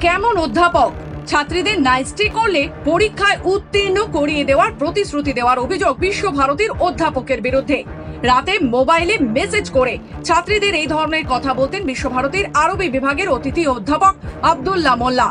কেমন অধ্যাপক? ছাত্রীদের নাইস্টে করলে পরীক্ষায় উত্তীর্ণ করিয়ে দেওয়ার প্রতিশ্রুতি দেওয়ার অভিযোগ বিশ্বভারতীর অধ্যাপকের বিরুদ্ধে। রাতে মোবাইলে মেসেজ করে ছাত্রীদের এই ধরনের কথা বলতেন বিশ্বভারতীর আরবি বিভাগের অতিথি অধ্যাপক আব্দুল্লাহ মোল্লা।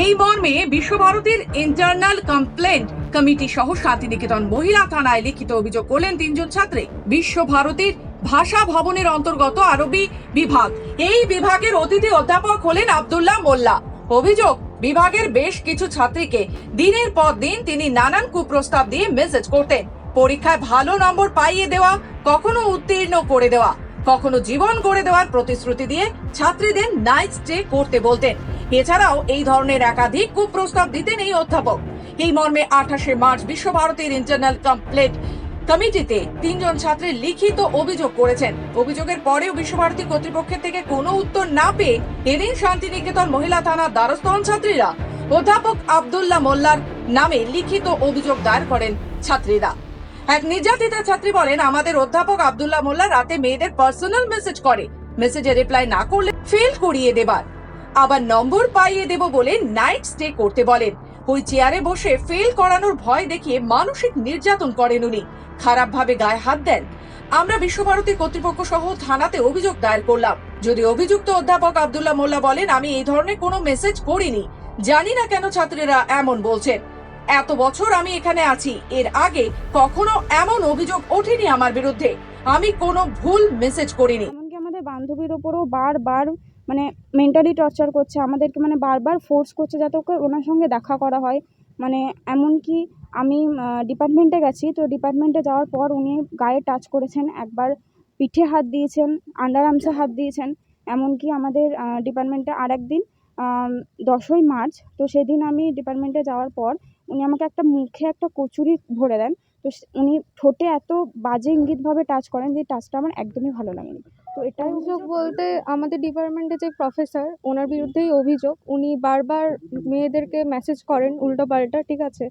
এই মর্মে বিশ্বভারতীর ইন্টারনাল কমপ্লেন্ট কমিটি সহ শান্তিনিকেতন মহিলা থানায় লিখিত অভিযোগ করলেন তিনজন ছাত্রী। বিশ্বভারতীর ভাষা ভবনের অন্তর্গত আরবি বিভাগ, এই বিভাগের অতিথি অধ্যাপক হলেন আব্দুল্লাহ মোল্লা। অভিযোগ, বিভাগের বেশ কিছু ছাত্রীকে দিনের পর দিন তিনি নানান কুপ্রস্তাব দিয়ে মেসেজ করতেন। পরীক্ষায় ভালো নম্বর পাইয়ে দেওয়া, কখনো উত্তীর্ণ করে দেওয়া, কখনো জীবন গড়ে দেওয়ার প্রতিশ্রুতি দিয়ে ছাত্রীদের নাইট স্টে করতে বলতেন। এছাড়াও এই ধরনের একাধিক কুপ্রস্তাব দিতেন এই অধ্যাপক। এই মর্মে 28শে মার্চ বিশ্বভারতীর ইন্টারনাল কমপ্লেন্ট কমিটিতে তিনজন ছাত্রী লিখিত অভিযোগ করেছেন। অভিযোগের পরেও বিশ্বভারতী কর্তৃপক্ষের থেকে কোনো উত্তর না পেয়ে এদিন শান্তিনিকেতন মহিলা থানার দ্বারস্থ হন ছাত্রীরা। অধ্যাপক আব্দুল্লাহ মোল্লার নামে লিখিত অভিযোগ দায়ের করেন ছাত্রীরা। এক নির্যাতিতা ছাত্রী বলেন, আমাদের অধ্যাপক আব্দুল্লাহ মোল্লা রাতে মেয়েদের পার্সোনাল মেসেজ করে, মেসেজে রিপ্লাই না করলে ফেল করিয়ে দেবার, আবার নম্বর পাইয়ে দেব বলে নাইট স্টে করতে বলেন। ওই চেয়ারে বসে ফেল করানোর ভয় দেখিয়ে মানসিক নির্যাতন করেন উনি, খারাপ ভাবে গায়ে হাত দেন। আমরা বিশ্বভারতী কর্তৃপক্ষ সহ থানাতে অভিযোগ দায়ের করলাম। যদি অভিযুক্ত অধ্যাপক আব্দুল্লাহ মোল্লা বলেন, আমি এই ধরনের কোনো মেসেজ করিনি, জানি না কেন ছাত্রীরা এমন বলছেন। এত বছর আমি এখানে আছি, এর আগে কখনো এমন অভিযোগ ওঠেনি আমার বিরুদ্ধে, আমি কোনো ভুল মেসেজ করিনি। এমনকি আমাদের বান্ধবীর ওপরও বারবার মানে মেন্টালি টর্চার করছে আমাদেরকে, মানে বারবার ফোর্স করছে যাতে ওকে ওনার সঙ্গে দেখা করা হয়। মানে এমনকি আমি ডিপার্টমেন্টে গেছি, তো ডিপার্টমেন্টে যাওয়ার পর উনি গায়ে টাচ করেছেন, একবার পিঠে হাত দিয়েছেন, আন্ডার আর্মসে হাত দিয়েছেন। এমনকি আমাদের ডিপার্টমেন্টে আর একদিন 10ই মার্চ, তো সেদিন আমি ডিপার্টমেন্টে যাওয়ার পর উনি আমাকে একটা মুখে একটা কচুরি ভরে দেন। তো উনি ঠোঁটে এত বাজে ইঙ্গিতভাবে টাচ করেন যে টাচটা আমার একদমই ভালো লাগেনি। তো এটাই অভিযোগ বলতে আমাদের ডিপার্টমেন্টে যে প্রফেসর, ওনার বিরুদ্ধেই অভিযোগ। উনি বারবার মেয়েদেরকে মেসেজ করেন উল্টোপাল্টা, ঠিক আছে?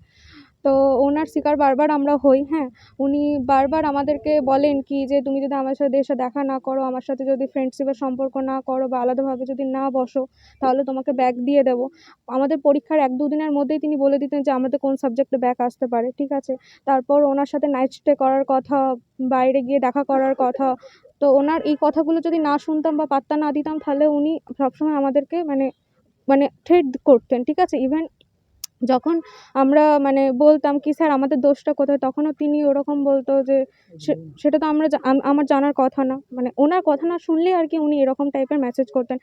তো ওনার শিকার বারবার আমরা হই। হ্যাঁ, উনি বারবার আমাদেরকে বলেন কি যে তুমি যদি আমার সাথে এসে দেখা না করো, আমার সাথে যদি ফ্রেন্ডশিপের সম্পর্ক না করো বা আলাদাভাবে যদি না বসো, তাহলে তোমাকে ব্যাক দিয়ে দেবো। আমাদের পরীক্ষার 1-2 দিনের মধ্যেই তিনি বলে দিতেন যে আমাদের কোন সাবজেক্টে ব্যাক আসতে পারে, ঠিক আছে? তারপর ওনার সাথে নাইট স্টে করার কথা, বাইরে গিয়ে দেখা করার কথা। তো ওনার এই কথাগুলো যদি না শুনতাম বা পাত্তা না দিতাম, তাহলে উনি সবসময় আমাদেরকে মানে মানে থ্রেট করতেন, ঠিক আছে? ইভেন যখন আমরা মানে বলতাম কি স্যার আমাদের দোষটা কোথায়, তখনও তিনি ওরকম বলতো যে সেটা তো আমার জানার কথা না। মানে ওনার কথা না শুনলেই আর কি উনি এরকম টাইপের মেসেজ করতেন।